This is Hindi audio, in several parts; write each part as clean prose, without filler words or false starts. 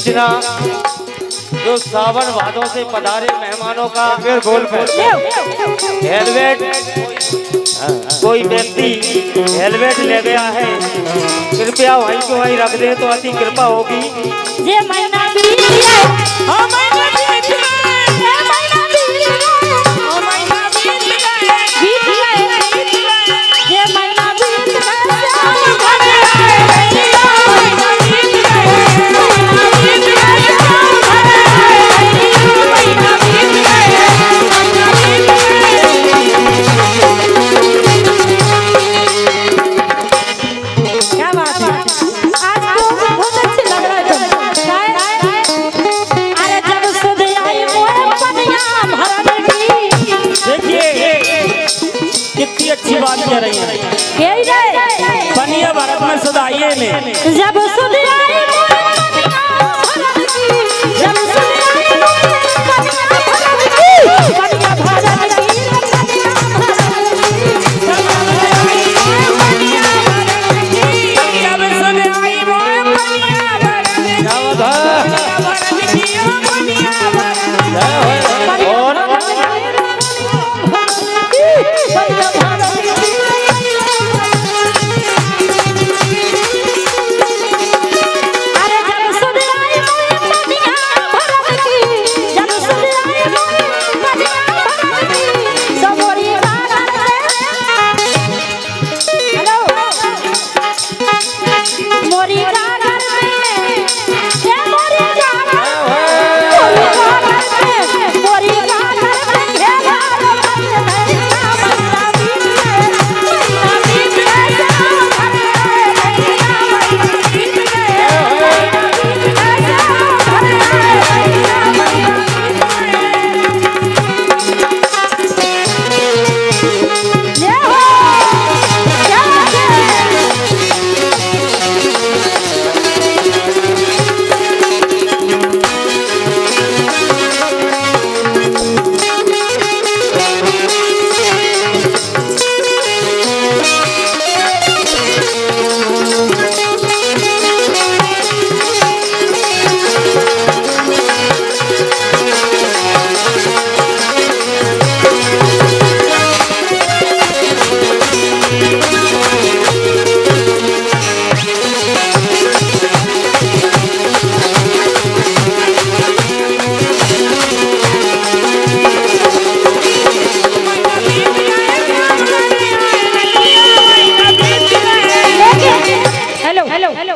दक्षिणा जो सावन भादों से पधारे मेहमानों का हेलमेट, कोई व्यक्ति हेलमेट ले गया है, कृपया वहीं को वहीं रख दे तो अति कृपा होगी। ये महीना बीत गया, ओ महीना बीत गया, ये महीना बीत गया, ओ महीना बीत गया, बीत गया, बीत गया, ये महीना बीत गया, श्याम घर आए भैया, महीना बीत गया, महीना बीत गया, श्याम घर आए भैया, महीना बीत गया, महीना बीत गया। क्या बात है, आज तो बहुत अच्छे लग रहा है तुम। अरे जब सुध आई मोए पनिया भरन की। देखिए कितनी अच्छी बात कह रही है। पनिया भारत में सदाइए में जब सुध आई मोए पनिया भरन की, जब सुध आई मोए पनिया भरन की, पनिया भरन की, पनिया भरन की, जब सुध आई मोए पनिया भरन की, जब सुध आई मोए पनिया भरन की, भरन की, पनिया भरन की। और अरे जब सुध आई मोए पनिया भरन की, जब सुध आई मोए पनिया भरन की, सबोरी गागर में, हेलो मोरी गागर में, ये मोरी गागर में, मोरी गागर में घेरा रखल भैया, महीना बीत गया, महीना बीत गया, श्याम घर आए भैया, महीना बीत गया, महीना बीत गया, श्याम घर आए भैया, महीना बीत गया। ये हो क्या है? हेलो हेलो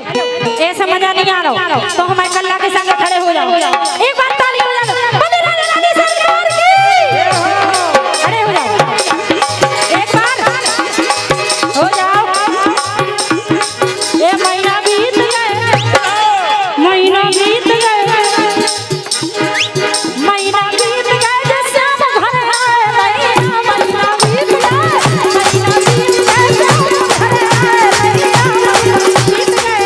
ऐसा मजा नहीं आ रहा तो हमारे कल्ला के संग खड़े हो जाओ, एक बार ताली हो जाओ, बंदे राजा रानी सरकार की, खड़े हो जाओ, एक बार हो जाओ। ये महीना बीत गया, महीना बीत गया, महीना बीत गया, श्याम घर आए भैया, महीना बीत गया, महीना बीत गया, श्याम घर आए भैया, महीना बीत गया।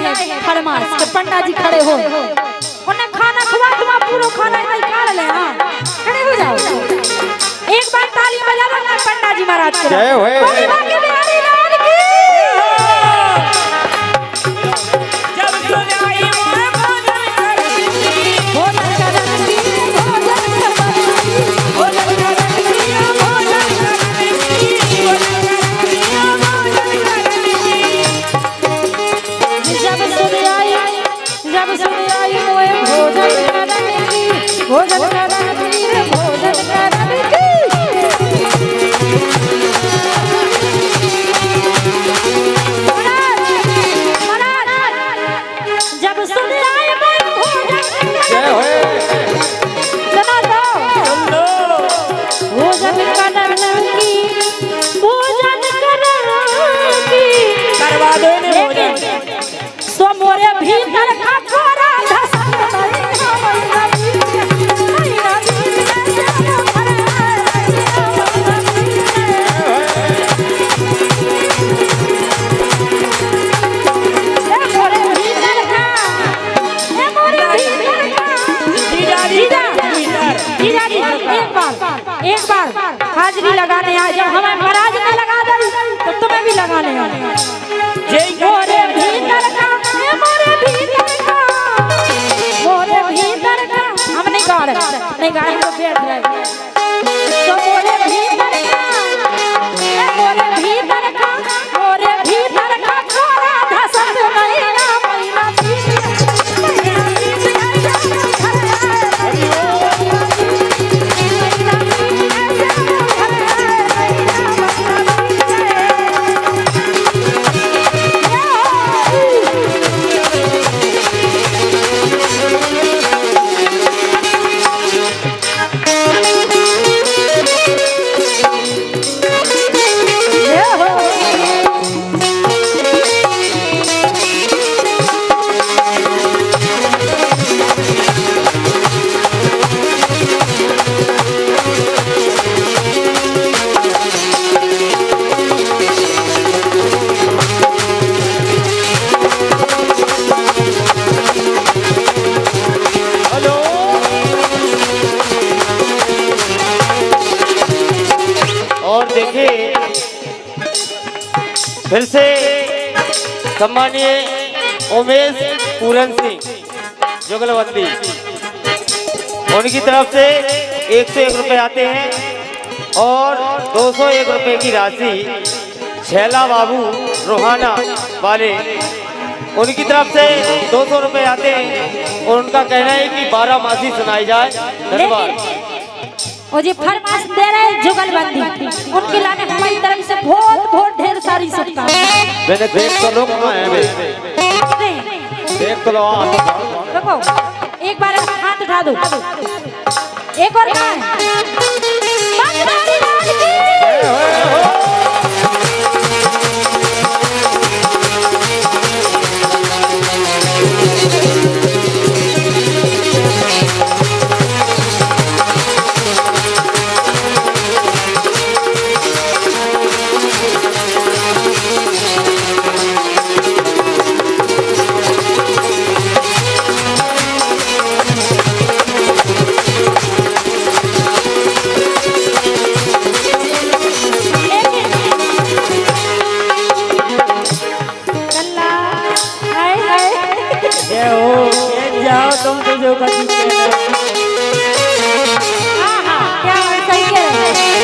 हैं फरमाइश के पंडा जी खड़े हो उन्हें खाना खुआ तुम पूरा खाना नहीं खा ले। हां खड़े हो जाओ एक बार ताली बजा दो ना पंडा जी महाराज के जय होए बोली बाकी बिहारी लाल की। जब सुनाई मोए भोजन करती भोजन करती भोजन करती भोजन करती भोजन करती जब सुन आई मोए भोजन करती भोजन करती भोजन करती। जब सुन आई मोए भोजन जय होए सुना तो भोजन करती भोजन करती करवा दो इन्हें भोजन। सो मोरे भीतर का कोरा धसन एक बार हाजिरी लगाने आ जब हमें महाराज ने लगा दी तो तुम्हें भी लगाने आ जय मोरे भीतर का मोरे भीतर का मोरे भीतर का हम नहीं गा रहे तो बैठ रहे तो मोरे भीतर का छोरा धसत नहीं ना मैना और देखिए फिर से सम्मानीय उमेश पूरन सिंह जुगलबंदी उनकी तरफ से 101 रुपए आते हैं और 201 रुपए की राशि छैला बाबू रोहाना वाले उनकी तरफ से 200 रुपए आते हैं और उनका कहना है कि 12 मासी सुनाई जाए। धन्यवाद। और ये फरमाइश दे रहे हैं जुगलबंदी उनके लाने हमारी तरफ से बहुत ढेर सारी शुभकामनाएं। मैंने देख तो लो कहाँ है देख तो लो देखो एक बार हाथ उठा दो एक और कहाँ है बागदारी लाल की। जाओ तुम तो जो कभी क्या सही कह रहे हैं।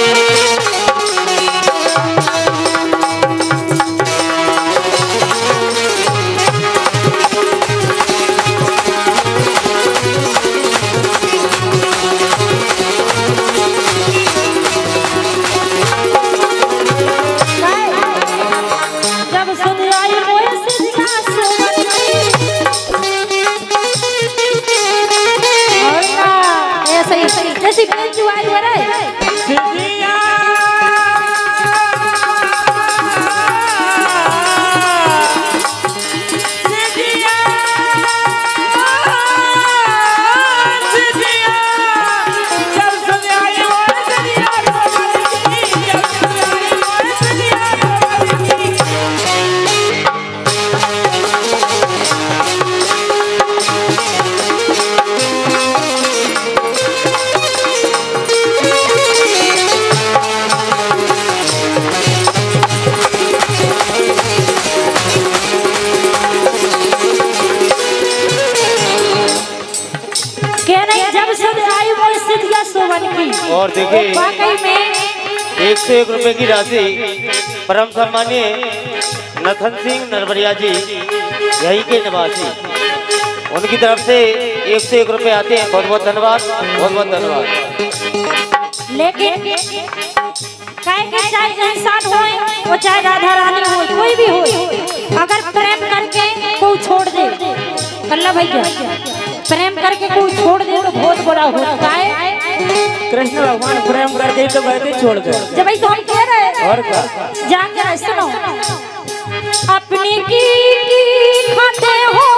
जब सुन आई मोए सिद्धा ऐसी बेंच आई है रे जब सुध आई वो सिद्धिया सोवन की। और देखिए वाकई में 101 रुपए की राशि परम सम्मानीय नथन सिंह नरवरिया जी यहीं के निवासी, उनकी तरफ से 101 रुपए आते हैं। बहुत बहुत धन्यवाद, बहुत बहुत धन्यवाद। लेकिन चाहे इंसान हो वो चाहे राधा रानी हो कोई भी हो, अगर प्रेम करके कोई छोड़ दे कल्ला भैया, प्रेम करके कोई छोड़ दे तो बहुत बड़ा होता है। कृष्ण भगवान प्रेम कर दे तो कहते छोड़ दे। जब भाई तो हम कह रहे और क्या जान जा सुनो, अपनी की खाते हो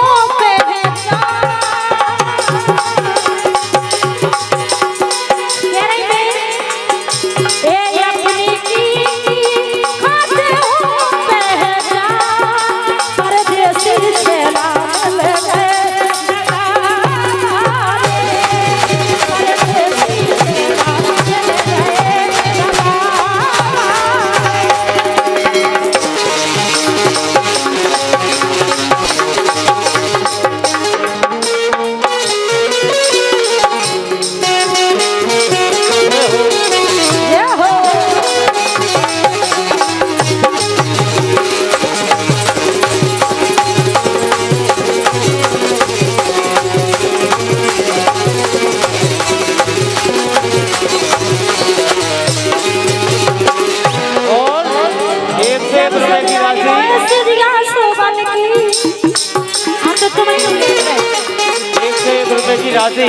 की राशि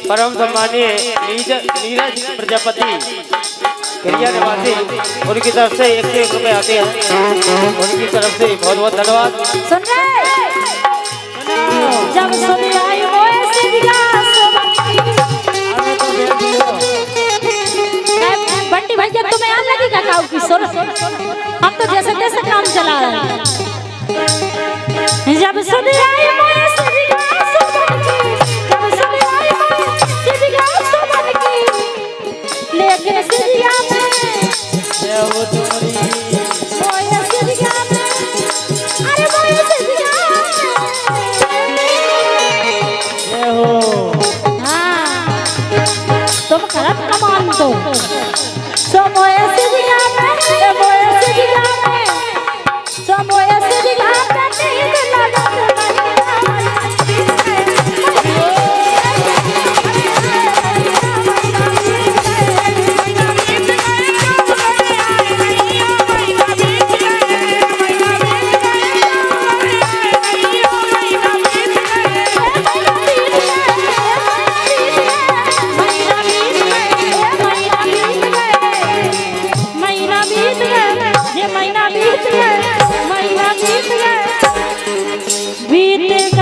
परम सम्मानीय नीरज प्रजापति करिया निवासी, उनकी तरफ से 101 रुपए आते हैं। उनकी तरफ से बहुत बहुत धन्यवाद। सुन रहे जब सुन आई वो सिद्धिया बंटी भैया तुम्हें याद लगेगा काऊ की सुन, हम तो जैसे तैसे काम चला रहे हैं। जब सुन आई वो सिद्धिया लेके सिद्धिया में जय हो तुम्हारी मोया सिद्धिया में, अरे मोया सिद्धिया जय हो। हाँ तुम करत कमान तो सो मोया सिद्धिया में, मोया सिद्धिया में, सो मोया सिद्धिया में नींद लगत बीत